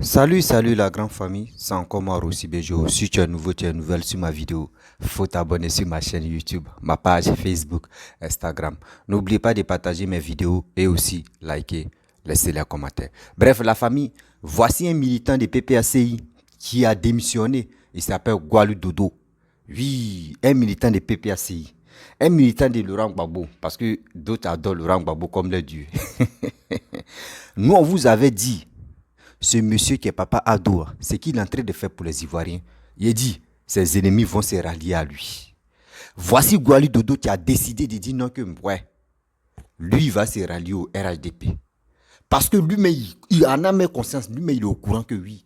Salut la grande famille, c'est encore moi Rossi Bejo. Si tu es nouveau, tu es nouvelle sur ma vidéo, faut t'abonner sur ma chaîne YouTube, ma page Facebook, Instagram. N'oubliez pas de partager mes vidéos et aussi liker, laisser les commentaires. Bref, la famille, voici un militant de PPACI qui a démissionné. Il s'appelle Gwalou Dodo. Oui, un militant de PPACI. Un militant de Laurent Gbagbo, parce que d'autres adorent Laurent Gbagbo comme le dieu. Nous, on vous avait dit ce monsieur qui est Papa Ado, ce qu'il est en train de faire pour les Ivoiriens, il dit, ses ennemis vont se rallier à lui. Voici Gwali Dodo qui a décidé de dire non que, ouais, lui il va se rallier au RHDP. Parce que lui-même, il en a même conscience, lui-même il est au courant que oui,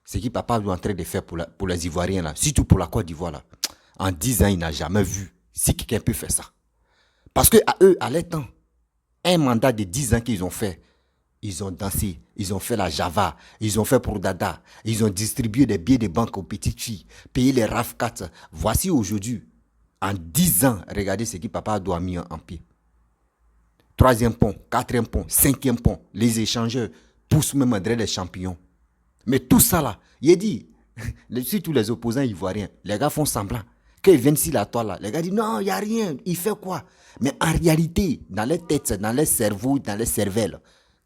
ce que Papa Ado est en train de faire pour les Ivoiriens, là, surtout pour la Côte d'Ivoire, là, en 10 ans, il n'a jamais vu si quelqu'un peut faire ça. Parce que à eux, à leur temps, un mandat de 10 ans qu'ils ont fait, ils ont dansé, ils ont fait la Java, ils ont fait pour Dada, ils ont distribué des billets de banque aux petites filles, payé les RAF4. Voici aujourd'hui, en 10 ans, regardez ce que Papa doit mis en pied. Troisième pont, quatrième pont, cinquième pont, les échangeurs poussent même André les champions. Mais tout ça là, il a dit, surtout les opposants ivoiriens, les gars font semblant. Quand ils viennent sur la toile là, les gars disent non, il n'y a rien, il fait quoi? Mais en réalité, dans les têtes, dans les cerveaux, dans les cervelles,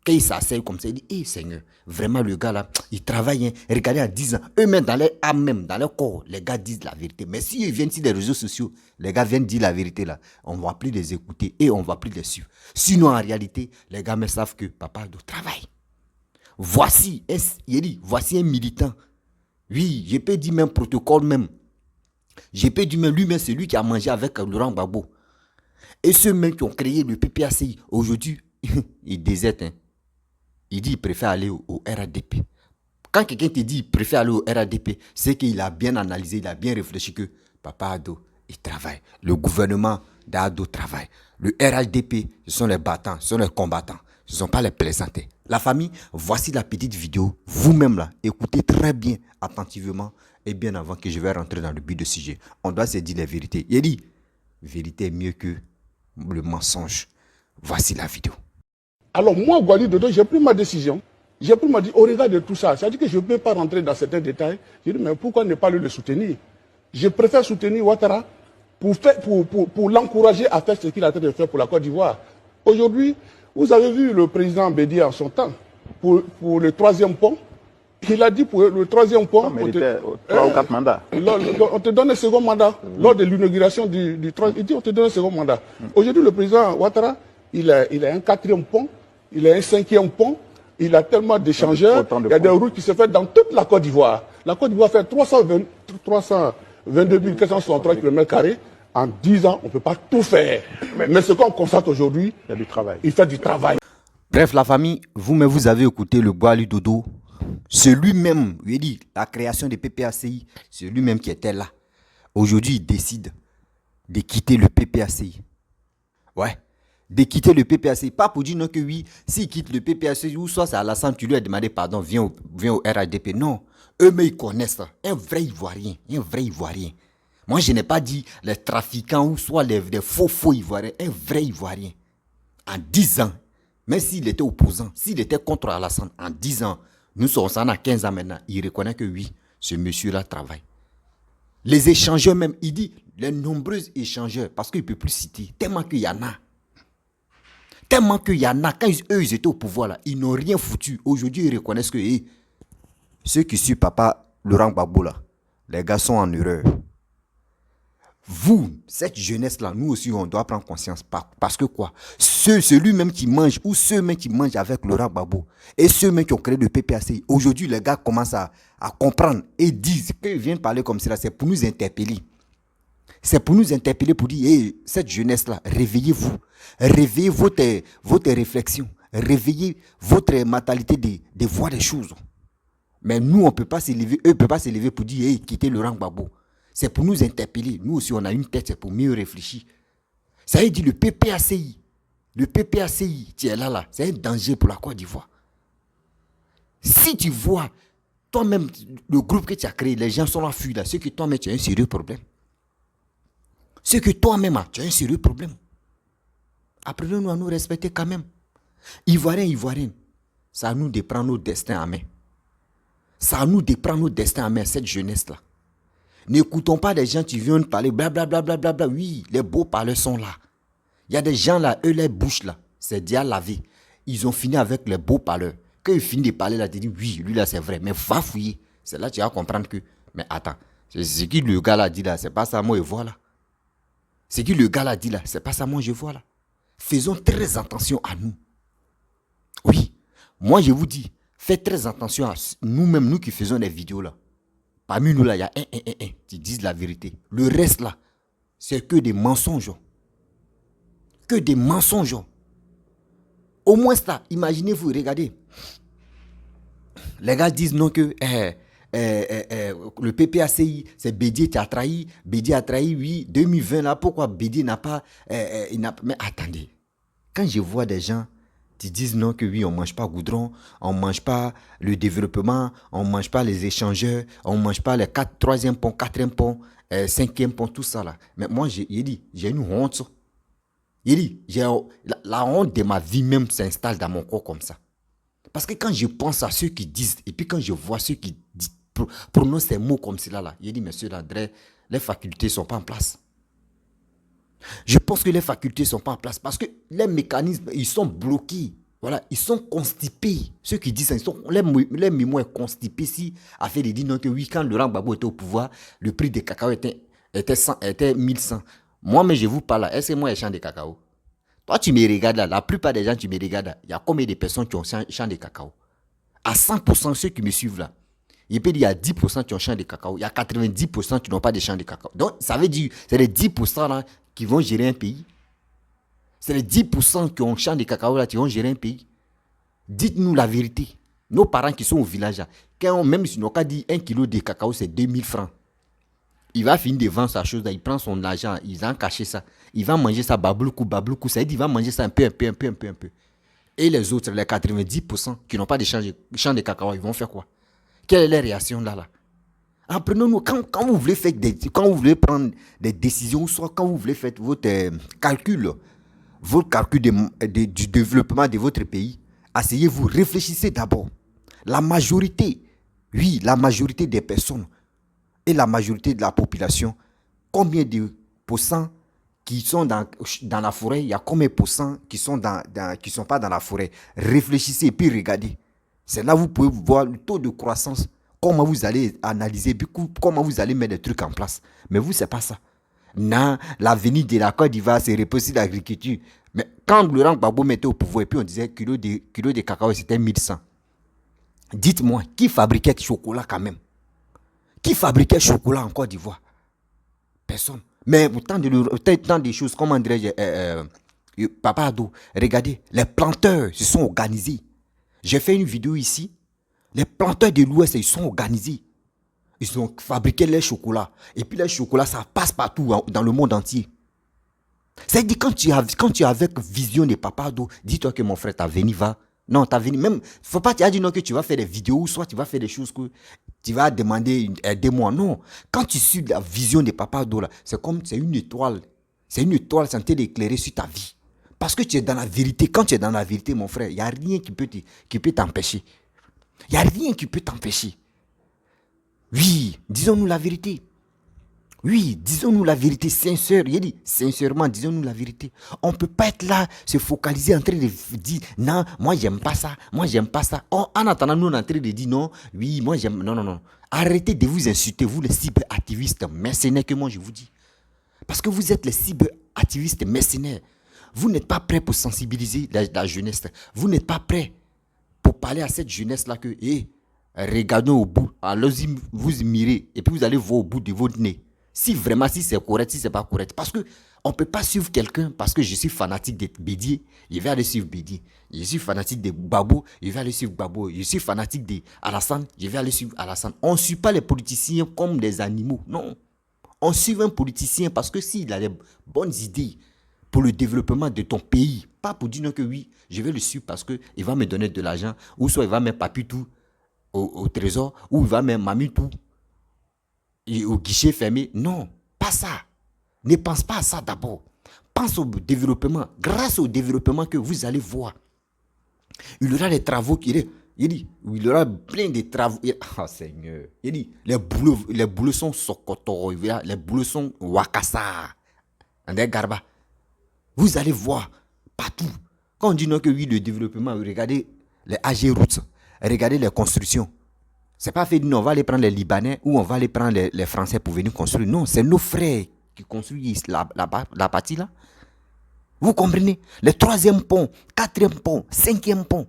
quand ils s'asseyent comme ça, ils disent, hé Seigneur, vraiment le gars là, il travaille, hein. Regardez en 10 ans, eux-mêmes dans leur âme même, dans leur corps, les gars disent la vérité. Mais s'ils viennent sur les réseaux sociaux, les gars viennent dire la vérité là, on ne va plus les écouter et on ne va plus les suivre. Sinon en réalité, les gars me savent que papa doit travailler. Voici, il dit, voici un militant. Oui, je peux dire même protocole même. Je peux dire même lui-même, c'est lui qui a mangé avec Laurent Gbagbo. Et ceux mêmes qui ont créé le PPACI, aujourd'hui, ils désertent. Hein. Il dit qu'il préfère aller au RADP. Quand quelqu'un te dit qu'il préfère aller au RADP, c'est qu'il a bien analysé, il a bien réfléchi que Papa Ado, il travaille. Le gouvernement d'Ado travaille. Le RHDP, ce sont les battants, ce sont les combattants. Ce ne sont pas les plaisantés. La famille, voici la petite vidéo. Vous-même là, écoutez très bien, attentivement, et bien avant que je vais rentrer dans le but de sujet. On doit se dire la vérité. Il dit, vérité est mieux que le mensonge. Voici la vidéo. Alors moi, Gwali Dodo, j'ai pris ma décision. J'ai pris ma décision au regard de tout ça. C'est-à-dire que je ne peux pas rentrer dans certains détails. J'ai dit, mais pourquoi ne pas le soutenir? Je préfère soutenir Ouattara pour l'encourager à faire ce qu'il a en train de faire pour la Côte d'Ivoire. Aujourd'hui, vous avez vu le président Bédier en son temps, pour le troisième pont. Il a dit pour le troisième pont... On méritait 3 ou 4 mandats. On te donne un second mandat. Lors de l'inauguration du troisième... Il dit on te donne un second mandat. Aujourd'hui, le président Ouattara, il a un quatrième pont, il a un cinquième pont, il a tellement d'échangeurs, il y a des routes qui se font dans toute la Côte d'Ivoire. La Côte d'Ivoire fait 322 463 km². En 10 ans, on ne peut pas tout faire. Mais ce qu'on constate aujourd'hui, il y a du travail. Il fait du travail. Bref, la famille, vous-même, vous avez écouté le Gwali Dodo. C'est lui-même, il dit, la création des PPACI, c'est lui-même qui était là. Aujourd'hui, il décide de quitter le PPACI. Ouais, de quitter le PPACI. Pas pour dire non que oui, s'il quitte le PPACI, ou soit c'est Alassane, tu lui as demandé pardon, viens au RADP. Non, eux-mêmes, ils connaissent ça. Un vrai Ivoirien, un vrai Ivoirien. Moi, je n'ai pas dit les trafiquants ou soit des faux Ivoiriens. Un vrai Ivoirien. En 10 ans, même s'il était opposant, s'il était contre Alassane, en 10 ans, nous sommes à 15 ans maintenant, il reconnaît que oui, ce monsieur-là travaille. Les échangeurs même, il dit, les nombreux échangeurs, parce qu'il ne peut plus citer, tellement qu'il y en a. Tellement qu'il y en a, quand eux ils étaient au pouvoir, là, ils n'ont rien foutu. Aujourd'hui, ils reconnaissent que ceux qui suivent papa Laurent Gbagbo, là, les gars sont en erreur. Vous, cette jeunesse-là, nous aussi, on doit prendre conscience. Parce que quoi? Celui-même qui mange, ou ceux-mêmes qui mangent avec Laurent Gbagbo, et ceux-mêmes qui ont créé le PPAC, aujourd'hui, les gars commencent à comprendre et disent qu'ils viennent parler comme cela, c'est pour nous interpeller. C'est pour nous interpeller, pour dire, hey, cette jeunesse-là, réveillez-vous. Réveillez votre réflexion. Réveillez votre mentalité de voir les choses. Mais nous, on ne peut pas s'élever, eux ne peuvent pas s'élever pour dire, hey, quittez Laurent Gbagbo. C'est pour nous interpeller. Nous aussi, on a une tête, c'est pour mieux réfléchir. Ça veut dire le PPACI. Le PPACI, tu es là, c'est un danger pour la Côte d'Ivoire. Si tu vois, toi-même, le groupe que tu as créé, les gens sont là, fuis là, c'est que toi-même, tu as un sérieux problème. C'est que toi-même, tu as un sérieux problème. Apprenons-nous à nous respecter quand même. Ivoiriens, c'est à nous de prendre nos destins en main. C'est à nous de prendre nos destins en main, cette jeunesse-là. N'écoutons pas des gens qui viennent parler blablabla. Bla, bla, bla, bla. Oui, les beaux parleurs sont là. Il y a des gens là, eux, les bouches là, c'est déjà lavé. Ils ont fini avec les beaux parleurs. Quand ils finissent de parler là, tu dis oui, lui là c'est vrai, mais va fouiller. C'est là que tu vas comprendre que, mais attends, ce que le gars là dit là, c'est pas ça, moi je vois là. Ce que le gars là dit là, c'est pas ça, moi je vois là. Faisons très attention à nous. Oui, moi je vous dis, faites très attention à nous-mêmes, nous qui faisons des vidéos là. Parmi nous là, il y a un qui disent la vérité. Le reste là, c'est que des mensonges. Que des mensonges. Au moins ça, imaginez-vous, regardez. Les gars disent non que le PPACI, c'est Bédié qui a trahi. Bédié a trahi, oui, 2020 là, pourquoi Bédié n'a pas... mais attendez, quand je vois des gens qui disent non que oui, on ne mange pas goudron, on ne mange pas le développement, on ne mange pas les échangeurs, on ne mange pas les 3e pont, 4e pont, 5e pont, tout ça là. Mais moi, j'ai dit, j'ai une honte. Il dit, la honte de ma vie même s'installe dans mon corps comme ça. Parce que quand je pense à ceux qui disent, et puis quand je vois ceux qui prononcent ces mots comme cela, là, il dit, monsieur Landré, les facultés ne sont pas en place. Je pense que les facultés ne sont pas en place parce que les mécanismes, ils sont bloqués. Voilà, ils sont constipés. Ceux qui disent ça, les mémoires constipés. Si, afin de dire non, que oui, quand Laurent Gbagbo était au pouvoir, le prix des cacao était 1100. Moi, mais je vous parle là, est-ce que moi, j'ai champ de cacao? Toi, tu me regardes là, la plupart des gens, tu me regardes là, il y a combien de personnes qui ont champ de cacao? À 100% ceux qui me suivent là, il peut dire il y a 10% qui ont champ de cacao, il y a 90% qui n'ont pas de champ de cacao. Donc, ça veut dire, c'est les 10% là qui vont gérer un pays. C'est les 10% qui ont champ de cacao là qui vont gérer un pays. Dites-nous la vérité. Nos parents qui sont au village là, quand même si nous avons dit 1 kilo de cacao, c'est 2000 francs. Il va finir de vendre sa chose là, il prend son argent, il va cacher ça. Il va manger ça babloukou. Ça veut dire il va manger ça un peu. Et les autres, les 90% qui n'ont pas de champ de cacao, ils vont faire quoi? Quelle est leur réaction là? Apprenons-nous, quand vous voulez faire quand vous voulez prendre des décisions, soit quand vous voulez faire votre calcul du développement de votre pays, asseyez-vous, réfléchissez d'abord. La majorité des personnes et la majorité de la population, combien de pourcents qui sont dans la forêt, il y a combien de pourcents qui sont sont pas dans la forêt? Réfléchissez et puis regardez. C'est là où vous pouvez voir le taux de croissance, comment vous allez analyser, comment vous allez mettre des trucs en place. Mais vous, c'est pas ça. Non, l'avenir de la Côte d'Ivoire, c'est reposer l'agriculture. Mais quand Laurent Gbagbo mettait au pouvoir, et puis on disait kilo de cacao, c'était 1100. Dites-moi, qui fabriquait le chocolat quand même? Qui fabriquait le chocolat en Côte d'Ivoire? Personne. Mais tant de choses, comment dirais-je, Papa Ado, regardez, les planteurs se sont organisés. J'ai fait une vidéo ici. Les planteurs de l'Ouest, ils sont organisés. Ils ont fabriqué les chocolats. Et puis les chocolats, ça passe partout dans le monde entier. C'est-à-dire, quand tu as avec vision de Papa Ado, dis-toi que mon frère, ta venue va. Non, ta venue, même, faut pas te dire non que tu vas faire des vidéos, soit tu vas faire des choses que tu vas demander, aidez-moi. Non, quand tu suis la vision de Papa Ado, là, c'est une étoile. C'est une étoile censée d'éclairer sur ta vie. Parce que tu es dans la vérité. Quand tu es dans la vérité, mon frère, il n'y a rien qui peut t'empêcher. Il n'y a rien qui peut t'empêcher. Oui, disons-nous la vérité. Oui, disons-nous la vérité, sincère. Il dit, sincèrement, disons-nous la vérité. On ne peut pas être là, se focaliser en train de dire, non, moi, j'aime pas ça, moi, j'aime pas ça. Oh, en attendant, nous, on est en train de dire, non, oui, moi, j'aime, non. Arrêtez de vous insulter, vous, les cyberactivistes mercenaires, que moi, je vous dis. Parce que vous êtes les cyberactivistes mercenaires. Vous n'êtes pas prêts pour sensibiliser la jeunesse. Vous n'êtes pas prêts pour parler à cette jeunesse-là que, regardons au bout, allez-y vous mirez, et puis vous allez voir au bout de votre nez. Si vraiment, si c'est correct, si c'est pas correct. Parce que on ne peut pas suivre quelqu'un parce que je suis fanatique de Bédié, je vais aller suivre Bédié. Je suis fanatique de Gbagbo, je vais aller suivre Gbagbo. Je suis fanatique de Alassane, je vais aller suivre Alassane. On ne suit pas les politiciens comme des animaux. Non. On suit un politicien parce que s'il a des bonnes idées pour le développement de ton pays, pas pour dire non que oui, je vais le suivre parce qu'il va me donner de l'argent, ou soit il va mettre Papitou au trésor, ou il va mettre Mamitou au guichet fermé. Non, pas ça. Ne pense pas à ça d'abord. Pense au développement. Grâce au développement que vous allez voir, il y aura des travaux qui... Il dit, il aura plein de travaux. Oh Seigneur. Il dit, les boulots sont Sokoto, les boulots sont Wakasa, André Garba. Vous allez voir partout. Quand on dit non que oui, le développement, regardez les AG routes, regardez les constructions. C'est pas fait de non, on va aller prendre les Libanais ou on va aller prendre les Français pour venir construire. Non, c'est nos frères qui construisent la partie là. Vous comprenez? Le 3e pont, 4e pont, 5e pont.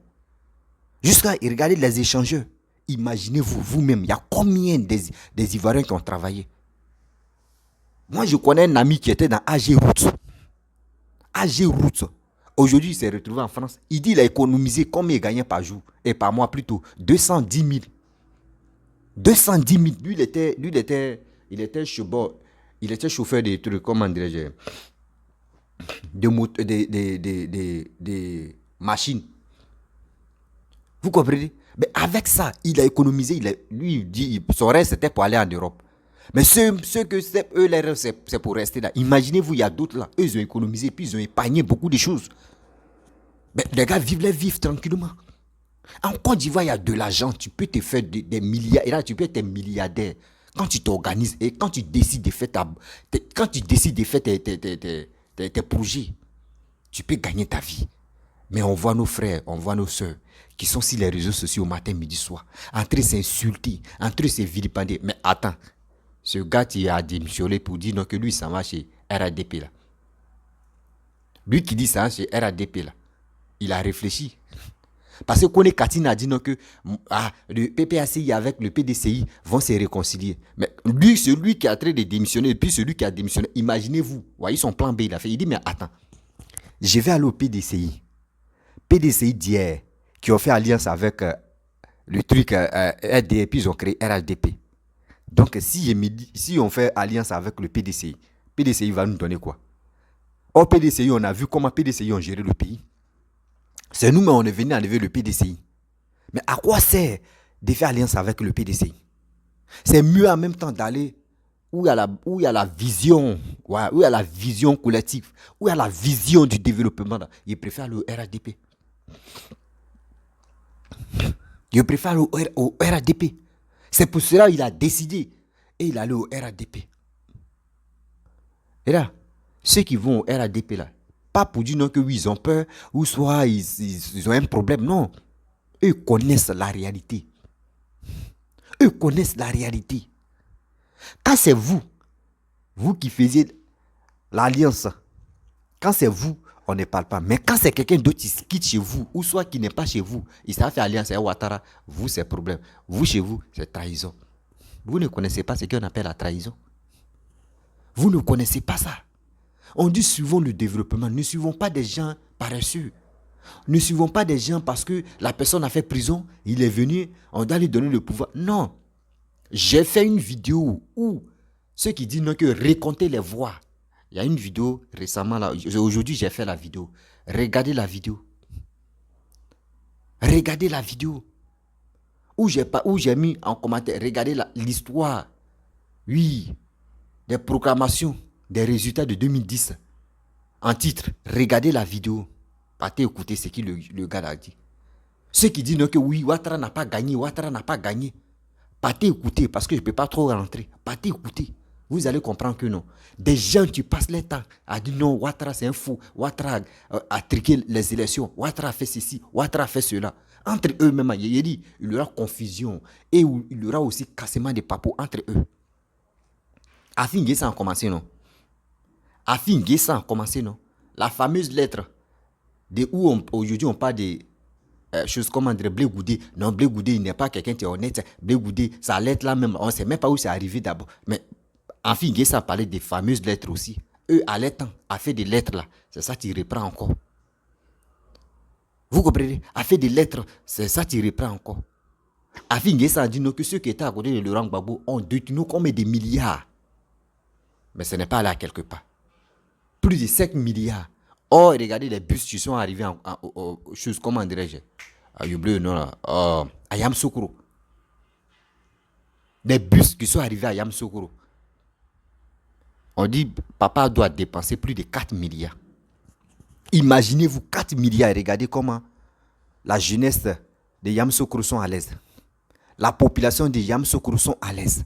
Jusqu'à regarder les échangeurs. Imaginez-vous, vous-même, il y a combien des Ivoiriens qui ont travaillé? Moi, je connais un ami qui était dans AG Routes. AG Routes. Aujourd'hui, il s'est retrouvé en France. Il dit qu'il a économisé combien il gagnait par jour et par mois plutôt 210 000. 210 000. Lui, il était chauffeur de trucs, comment dirais-je, de machines. Vous comprenez? Mais avec ça, il a économisé. Lui, il dit son rêve, c'était pour aller en Europe. Mais ceux que c'est eux, les rêves, c'est pour rester là. Imaginez-vous, il y a d'autres là. Eux, ils ont économisé, puis ils ont épargné beaucoup de choses. Mais les gars vivent tranquillement. En Côte d'Ivoire, il y a de l'argent. Tu peux te faire des milliards. Et là, tu peux être milliardaire. Quand tu t'organises et quand tu décides de faire tes projets, tu peux gagner ta vie. Mais on voit nos frères, on voit nos soeurs qui sont sur les réseaux sociaux matin, midi, soir, en train de s'insulter, en train de se vilipender. Mais attends, ce gars qui a démissionné pour dire non, que lui, ça va chez RADP là. Lui qui dit ça chez RADP là, il a réfléchi. Parce que Kone Katine a dit non que le PPACI avec le PDCI vont se réconcilier. Mais lui, celui qui a traité de démissionner, et puis celui qui a démissionné, imaginez-vous, voyez son plan B, il a fait. Il dit, mais attends, je vais aller au PDCI. PDCI d'hier, qui ont fait alliance avec le truc RDP, puis ils ont créé RADP. Donc, si on fait alliance avec le PDCI, PDCI va nous donner quoi? Au PDCI, on a vu comment PDCI ont géré le pays. C'est nous, mais on est venu enlever le PDCI. Mais à quoi sert de faire alliance avec le PDCI? C'est mieux en même temps d'aller où il y a la vision, où il y a la vision collective, où il y a la vision du développement. Il préfère le RADP. Il préfère au RADP. C'est pour cela qu'il a décidé et il allait au RADP. Et là, ceux qui vont au RADP là, pas pour dire non que oui, ils ont peur, ou soit ils ont un problème, non. Eux connaissent la réalité. Eux connaissent la réalité. Quand c'est vous qui faisiez l'alliance, quand c'est vous, on ne parle pas. Mais quand c'est quelqu'un d'autre qui quitte chez vous, ou soit qui n'est pas chez vous, il s'est fait alliance avec Ouattara, vous, c'est problème. Vous, chez vous, c'est trahison. Vous ne connaissez pas ce qu'on appelle la trahison. Vous ne connaissez pas ça. On dit suivons le développement. Ne suivons pas des gens paresseux. Ne suivons pas des gens parce que la personne a fait prison, il est venu, on doit lui donner le pouvoir. Non. J'ai fait une vidéo où ceux qui disent non que raconter les voix. Il y a une vidéo récemment là. Aujourd'hui, j'ai fait la vidéo. Regardez la vidéo. Regardez la vidéo. Où j'ai mis en commentaire. Regardez l'histoire. Oui. Des proclamations. Des résultats de 2010. En titre, regardez la vidéo. Partez écouter ce que le gars a dit. Ceux qui disent non que oui, Ouattara n'a pas gagné, Ouattara n'a pas gagné. Partez écouter parce que je ne peux pas trop rentrer. Partez écouter. Vous allez comprendre que non. Des gens qui passent leur temps à dire non, Ouattara c'est un fou. Ouattara a triqué les élections. Ouattara a fait ceci, Ouattara a fait cela. Entre eux-mêmes, il y aura confusion. Et il y aura aussi cassement de papos entre eux. Afin que ça a commencé, non? Afin que ça a commencé, non? La fameuse lettre de où aujourd'hui on parle de choses comme André Blé Goudé. Non, Blé Goudé, il n'est pas quelqu'un qui est honnête. Blé Goudé, sa lettre là même, on ne sait même pas où c'est arrivé d'abord. Mais enfin, ça parlait des fameuses lettres aussi. Eux, à l'état, a fait des lettres là. C'est ça qui reprend encore. Vous comprenez? A fait des lettres, c'est ça qui reprend encore. Afin ça a dit que ceux qui étaient à côté de Laurent Gbagbo ont détenu comme des milliards. Mais ce n'est pas là quelque part. Plus de 5 milliards. Oh, regardez les bus qui sont arrivés aux choses, comment dirais-je? J'ai oublié le nom là. À Yamoussoukro. Des bus qui sont arrivés à Yamoussoukro. On dit, papa doit dépenser plus de 4 milliards. Imaginez-vous 4 milliards et regardez comment la jeunesse de Yamoussoukro sont à l'aise. La population de Yamoussoukro sont à l'aise.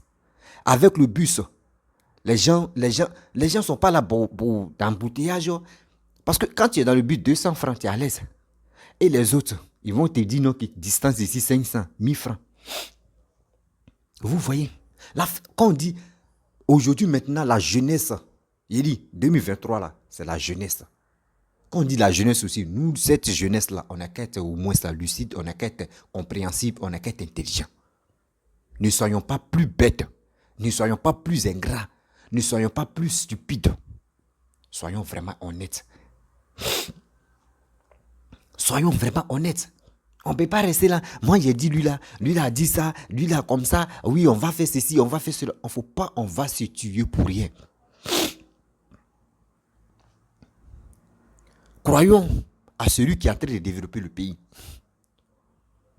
Avec le bus, les gens sont pas là pour d'embouteillage. Parce que quand tu es dans le bus, 200 francs, tu es à l'aise. Et les autres, ils vont te dire non, que distance ici, 500, 1000 francs. Vous voyez, là, quand on dit aujourd'hui, maintenant, la jeunesse, il dit 2023, là, c'est la jeunesse. Quand on dit la jeunesse aussi, nous, cette jeunesse-là, on n'a qu'à être au moins lucide, on n'a qu'à être compréhensible, on n'a qu'à être intelligent. Ne soyons pas plus bêtes, ne soyons pas plus ingrats, ne soyons pas plus stupides. Soyons vraiment honnêtes. Soyons vraiment honnêtes. On ne peut pas rester là. Moi, j'ai dit, lui là a dit ça, lui là comme ça. Oui, on va faire ceci, on va faire cela. On ne faut pas, on va se tuer pour rien. Croyons à celui qui est en train de développer le pays.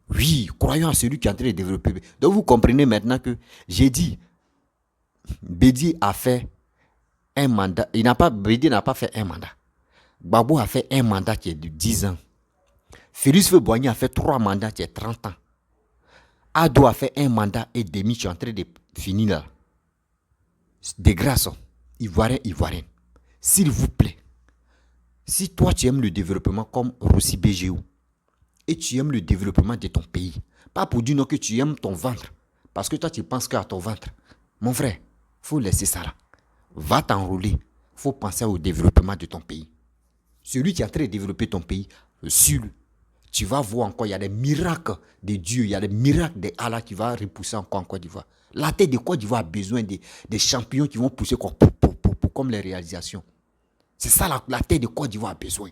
Oui, croyons à celui qui est en train de développer le pays. Donc, vous comprenez maintenant que j'ai dit, Bédié a fait un mandat. Bédié n'a pas fait un mandat. Gbagbo a fait un mandat qui est de 10 ans. Félix Houphouët-Boigny a fait 3 mandats qui est 30 ans. Ado a fait un mandat et demi, je suis en train de finir là. De grâce, Ivoirien. S'il vous plaît, si toi tu aimes le développement comme Rossi BGO et tu aimes le développement de ton pays, pas pour dire non que tu aimes ton ventre, parce que toi tu penses qu'à ton ventre, mon frère, faut laisser ça là. Va t'enrôler, faut penser au développement de ton pays. Celui qui est en train de développer ton pays, suis-le. Tu vas voir encore, il y a des miracles de Dieu, il y a des miracles de Allah qui va repousser encore en Côte d'Ivoire. La tête de Côte d'Ivoire a besoin des champions qui vont pousser comme les réalisations. C'est ça la tête de Côte d'Ivoire a besoin.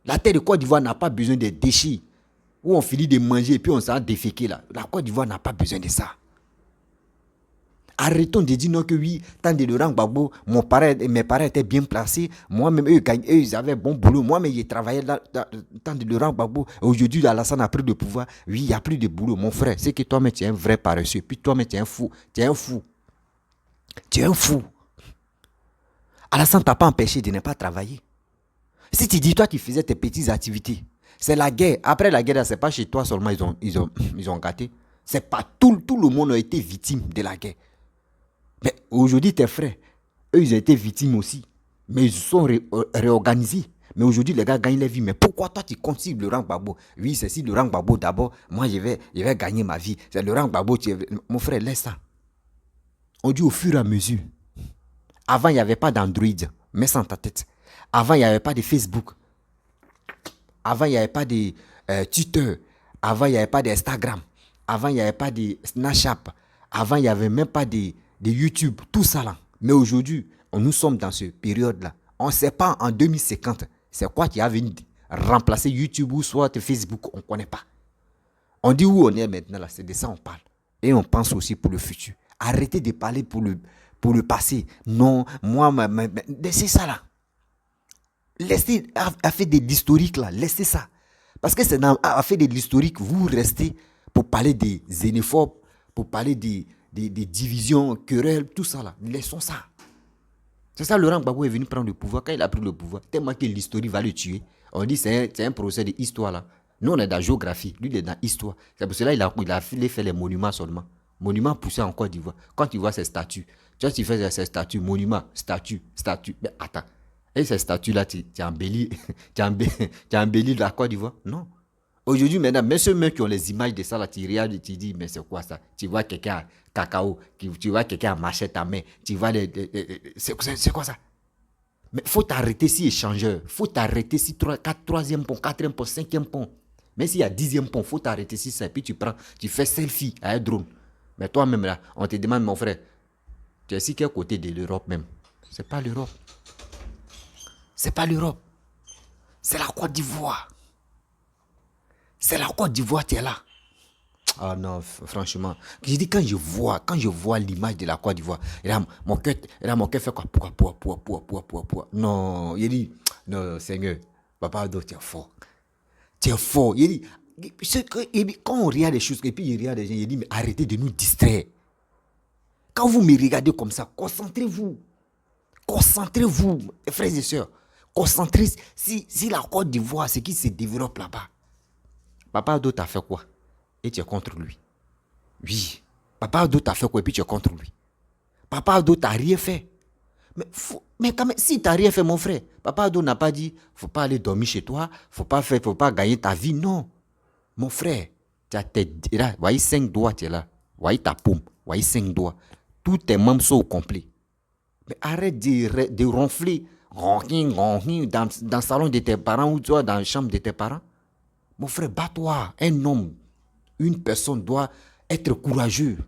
La tête de Côte d'Ivoire n'a pas besoin des déchets où on finit de manger et puis on s'en déféquer là. La Côte d'Ivoire n'a pas besoin de ça. Arrêtons de dire non que oui, tant de Laurent Gbagbo, mes parents étaient bien placés. Moi-même, eux, ils avaient bon boulot. Moi-même, j'ai travaillé tant de Laurent Gbagbo. Aujourd'hui, Alassane a pris le pouvoir. Oui, il n'y a plus de boulot. Mon frère, c'est que toi-même, tu es un vrai paresseux. Puis toi-même, tu es un fou. Tu es un fou. Tu es un fou. Alassane ne t'a pas empêché de ne pas travailler. Si tu dis, toi, tu faisais tes petites activités, c'est la guerre. Après la guerre, ce n'est pas chez toi seulement ils ont gâté. C'est pas tout le monde a été victime de la guerre. Mais aujourd'hui, tes frères, eux, ils ont été victimes aussi. Mais ils se sont réorganisés. Mais aujourd'hui, les gars gagnent leur vie. Mais pourquoi toi, tu comptes sur Laurent Gbagbo? Oui, c'est si Laurent Gbagbo d'abord. Moi, je vais gagner ma vie. C'est Laurent Gbagbo. Mon frère, laisse ça. On dit au fur et à mesure. Avant, il n'y avait pas d'Android. Mets ça dans ta tête. Avant, il n'y avait pas de Facebook. Avant, il n'y avait pas de Twitter. Avant, il n'y avait pas d'Instagram. Avant, il n'y avait pas de Snapchat. Avant, il n'y avait même pas de YouTube. Tout ça là. Mais aujourd'hui, nous sommes dans cette période-là. On ne sait pas en 2050, c'est quoi qui a venu remplacer YouTube ou soit Facebook. On ne connaît pas. On dit où on est maintenant là. C'est de ça on parle. Et on pense aussi pour le futur. Arrêtez de parler pour le passé. Non, moi, laissez ça là. Laissez, à faire de l'historique là, laissez ça. Parce que c'est à faire de l'historique, vous restez pour parler des xénophobes, pour parler des divisions, querelles, tout ça là. Laissons ça. C'est ça, Laurent Gbagbo est venu prendre le pouvoir. Quand il a pris le pouvoir, tellement que l'historique va le tuer. On dit c'est un procès d'histoire là. Nous on est dans la géographie, lui il est dans l'histoire. C'est pour cela qu'il a fait les monuments seulement. Monuments poussés en Côte d'Ivoire. Quand tu vois ces statues, tu vois, tu fais ces statues, monuments, statues. Mais attends. Et ces statues-là, tu embellis la Côte d'Ivoire? Non. Aujourd'hui, maintenant, même ceux qui ont les images de ça, là, tu regardes et tu dis, mais c'est quoi ça? Tu vois quelqu'un à cacao, tu vois quelqu'un à machette à main, tu vois c'est quoi ça? Mais il faut t'arrêter si échangeur, il faut t'arrêter si troisième pont, quatrième pont, cinquième pont. Même s'il y a 10e pont, il faut t'arrêter si ça. Et puis tu fais selfie à un drone. Mais toi-même, là, on te demande, mon frère, tu es si quel côté de l'Europe même? C'est pas l'Europe. C'est pas l'Europe. C'est la Côte d'Ivoire. C'est la Côte d'Ivoire, tu es là. Ah non, franchement. Je dis, quand je vois l'image de la Côte d'Ivoire, mon cœur fait quoi? Pourquoi? Non, il dit, non, Seigneur, papa, tu es fort. Tu es fort. Il dit, quand on regarde les choses, et puis il regarde les gens, il dit, mais arrêtez de nous distraire. Quand vous me regardez comme ça, concentrez-vous. Concentrez-vous, frères et sœurs. Concentrez-vous si la Côte d'Ivoire, ce qui se développe là-bas. Papa Ado t'a fait quoi? Et tu es contre lui. Oui. Papa Ado t'a fait quoi et puis tu es contre lui. Papa Ado t'a rien fait. Mais quand même, si t'as rien fait, mon frère, Papa Ado n'a pas dit, faut pas aller dormir chez toi, faut pas gagner ta vie. Non. Mon frère, tu as tes, là, voyez 5 doigts, tu es là. Voyez ta paume, voyez 5 doigts. Tous tes membres sont au complet. Mais arrête de ronfler dans le salon de tes parents ou toi dans la chambre de tes parents. Mon frère, bats-toi. Un homme, une personne doit être courageux.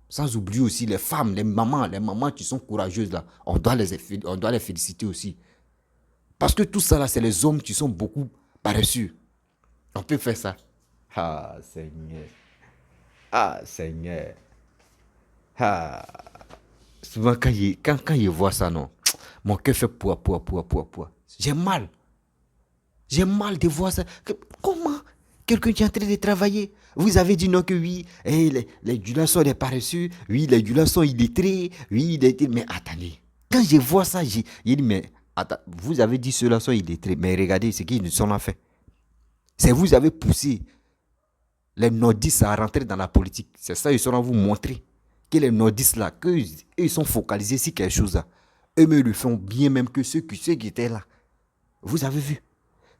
Sans oublier aussi les femmes, les mamans qui sont courageuses là. On doit les féliciter aussi. Parce que tout ça là, c'est les hommes qui sont beaucoup paresseux. On peut faire ça. Ah, Seigneur. Ah, Seigneur. Ah. Souvent, quand je vois ça, non, mon cœur fait poids. J'ai mal. J'ai mal de voir ça. Comment quelqu'un qui est en train de travailler, vous avez dit non que oui, les Julas sont des paresseux, oui, les Julas sont illettrés, oui, mais attendez. Quand je vois ça, j'ai dit, mais attends, vous avez dit ceux-là sont illettrés, mais regardez ce qu'ils nous ont fait. C'est vous avez poussé les nordistes à rentrer dans la politique. C'est ça, ils sont à vous montrer que les nordistes là, qu'eux, ils sont focalisés sur quelque chose là. Eux-mêmes le font bien même que ceux qui étaient là. Vous avez vu?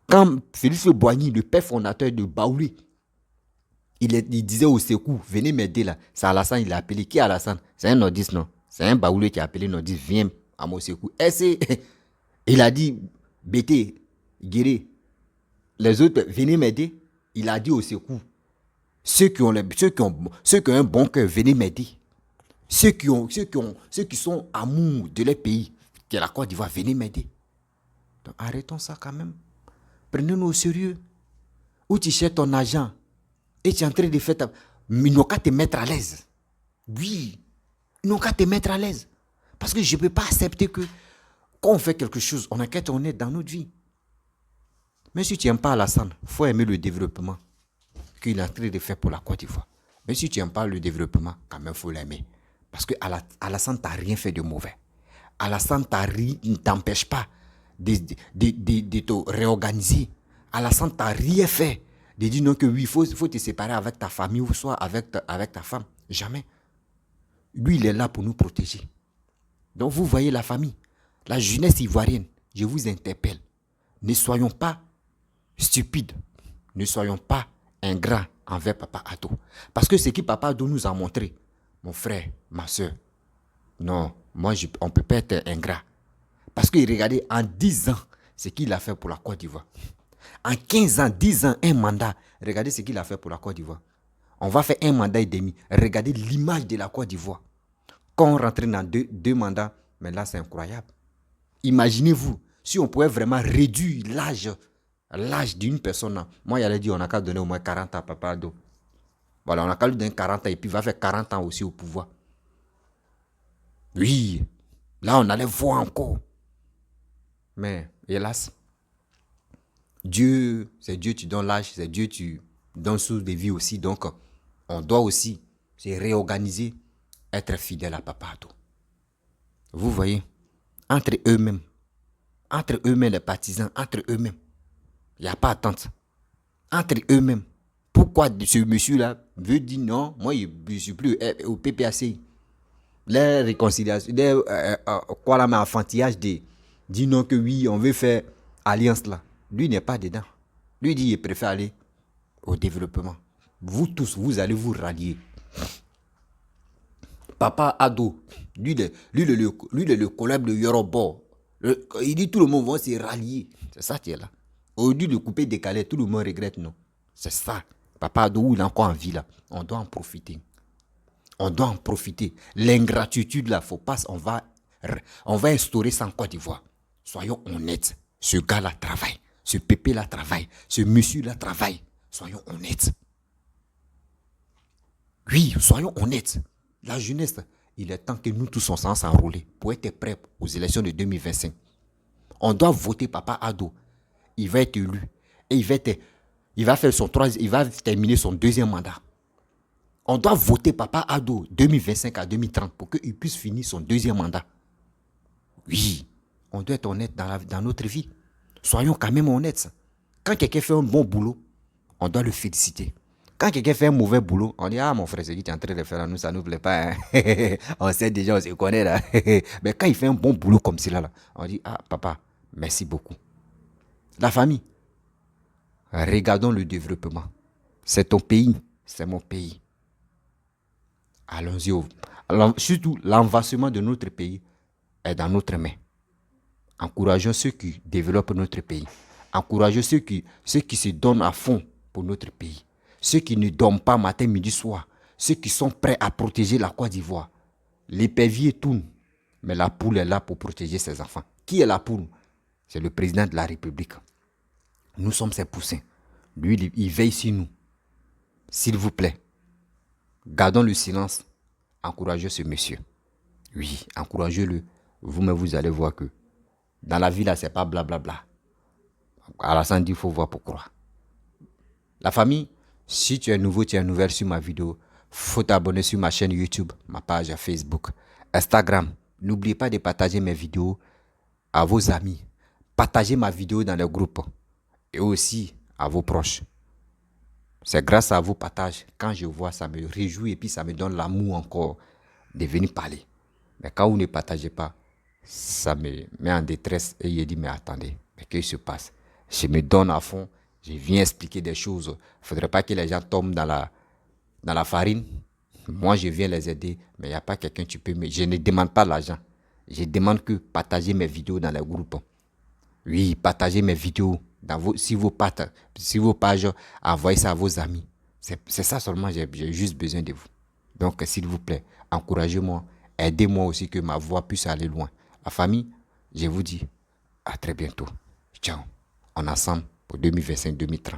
Quand Félix Boigny, le père fondateur de Baoulé, il disait au Sékou, venez m'aider là. C'est Alassane, il a appelé. Qui est Alassane? C'est un nordiste, non? C'est un Baoulé qui a appelé nordiste, viens à mon Sékou. Il a dit, Bété, Guéré, les autres, venez m'aider. Il a dit au Sékou, ceux qui ont un bon cœur, venez m'aider. Ceux qui sont amour de leur pays, qui est la Côte d'Ivoire, venez m'aider. Donc arrêtons ça quand même. Prenez-nous au sérieux. Où tu cherches ton argent et tu es en train de faire mais ils n'ont qu'à te mettre à l'aise. Oui, ils n'ont qu'à te mettre à l'aise. Parce que je ne peux pas accepter que quand on fait quelque chose, on a qu'à être honnête dans notre vie. Mais si tu n'aimes pas Alassane, il faut aimer le développement qu'il est en train de faire pour la Côte d'Ivoire. Mais si tu n'aimes pas le développement, quand même, il faut l'aimer. Parce que Alassane t'a rien fait de mauvais. Alassane ne t'empêche pas de te réorganiser. Alassane t'a rien fait de dire non que oui, il faut te séparer avec ta famille ou soit avec ta femme. Jamais. Lui, il est là pour nous protéger. Donc vous voyez la famille, la jeunesse ivoirienne, je vous interpelle. Ne soyons pas stupides. Ne soyons pas ingrats envers Papa Ado. Parce que ce que Papa Ado nous a montré, mon frère, ma soeur, non, on ne peut pas être ingrat. Parce que regardez, en 10 ans, ce qu'il a fait pour la Côte d'Ivoire. En 15 ans, 10 ans, un mandat. Regardez ce qu'il a fait pour la Côte d'Ivoire. On va faire un mandat et demi. Regardez l'image de la Côte d'Ivoire. Quand on rentre dans deux mandats, mais là c'est incroyable. Imaginez-vous, si on pouvait vraiment réduire l'âge d'une personne. Moi, il allait dire, on a qu'à donner au moins 40 ans à Papa Ado. Voilà, on a qu'à lui donner 40 ans et puis il va faire 40 ans aussi au pouvoir. Oui, là on allait voir encore. Mais hélas, Dieu, c'est Dieu tu donnes l'âge, c'est Dieu tu donnes source de vie aussi. Donc, on doit aussi se réorganiser, être fidèle à Papa Ado. Vous voyez, entre eux-mêmes, les partisans, entre eux-mêmes, il n'y a pas d'attente. Entre eux-mêmes. Pourquoi ce monsieur-là veut dire non, moi je ne suis plus au PPAC. Les réconciliations, quoi là, mais enfantillage dit non que oui, on veut faire alliance là. Lui n'est pas dedans. Lui dit il préfère aller au développement. Vous tous, vous allez vous rallier. Papa Ado, lui le collègue de Yorobo. Il dit tout le monde va se rallier. C'est ça qui est là. Au lieu de couper, décaler, tout le monde regrette, non. C'est ça. Papa Ado, il est encore en vie là. On doit en profiter. On doit en profiter. L'ingratitude là, faut pas, on va instaurer ça en Côte d'Ivoire. Soyons honnêtes. Ce gars-là travaille. Ce pépé-là travaille. Ce monsieur-là travaille. Soyons honnêtes. Oui, soyons honnêtes. La jeunesse, il est temps que nous tous on s'enrôler pour être prêts aux élections de 2025. On doit voter Papa Ado. Il va être élu. Et il va terminer son deuxième mandat. On doit voter Papa Ado 2025 à 2030 pour qu'il puisse finir son deuxième mandat. Oui, on doit être honnête dans notre vie. Soyons quand même honnêtes. Quand quelqu'un fait un bon boulot, on doit le féliciter. Quand quelqu'un fait un mauvais boulot, on dit, ah mon frère, ce que tu es en train de faire là, nous, ça ne nous plaît pas. Hein? On sait déjà, on se connaît là. Mais quand il fait un bon boulot comme cela, là, on dit, ah papa, merci beaucoup. La famille, regardons le développement. C'est ton pays, c'est mon pays. Allons-y. Surtout, l'envasement de notre pays est dans notre main. Encourageons ceux qui développent notre pays. Encourageons ceux qui se donnent à fond pour notre pays. Ceux qui ne dorment pas matin, midi, soir. Ceux qui sont prêts à protéger la Côte d'Ivoire. L'épervier tourne, mais la poule est là pour protéger ses enfants. Qui est la poule? C'est le président de la République. Nous sommes ses poussins. Lui, il veille sur nous. S'il vous plaît, gardons le silence. Encouragez ce monsieur. Oui, encouragez-le. Vous-même, vous allez voir que dans la vie, là, c'est pas blablabla. Alassane dit, il faut voir pour croire. La famille, si tu es nouveau, tu es nouvelle sur ma vidéo, faut t'abonner sur ma chaîne YouTube, ma page Facebook, Instagram. N'oubliez pas de partager mes vidéos à vos amis. Partagez ma vidéo dans les groupes et aussi à vos proches. C'est grâce à vos partages, quand je vois, ça me réjouit et puis ça me donne l'amour encore de venir parler. Mais quand vous ne partagez pas, ça me met en détresse et je dis, mais attendez, mais qu'est-ce qui se passe? Je me donne à fond, je viens expliquer des choses. Il ne faudrait pas que les gens tombent dans la farine. Moi, je viens les aider, mais il n'y a pas quelqu'un qui peut me... Je ne demande pas l'argent. Je demande que partager mes vidéos dans les groupes. Oui, partagez mes vidéos sur vos pages, envoyez ça à vos amis. C'est ça seulement, j'ai juste besoin de vous. Donc, s'il vous plaît, encouragez-moi, aidez-moi aussi que ma voix puisse aller loin. La famille, je vous dis à très bientôt. Ciao. On est ensemble pour 2025-2030.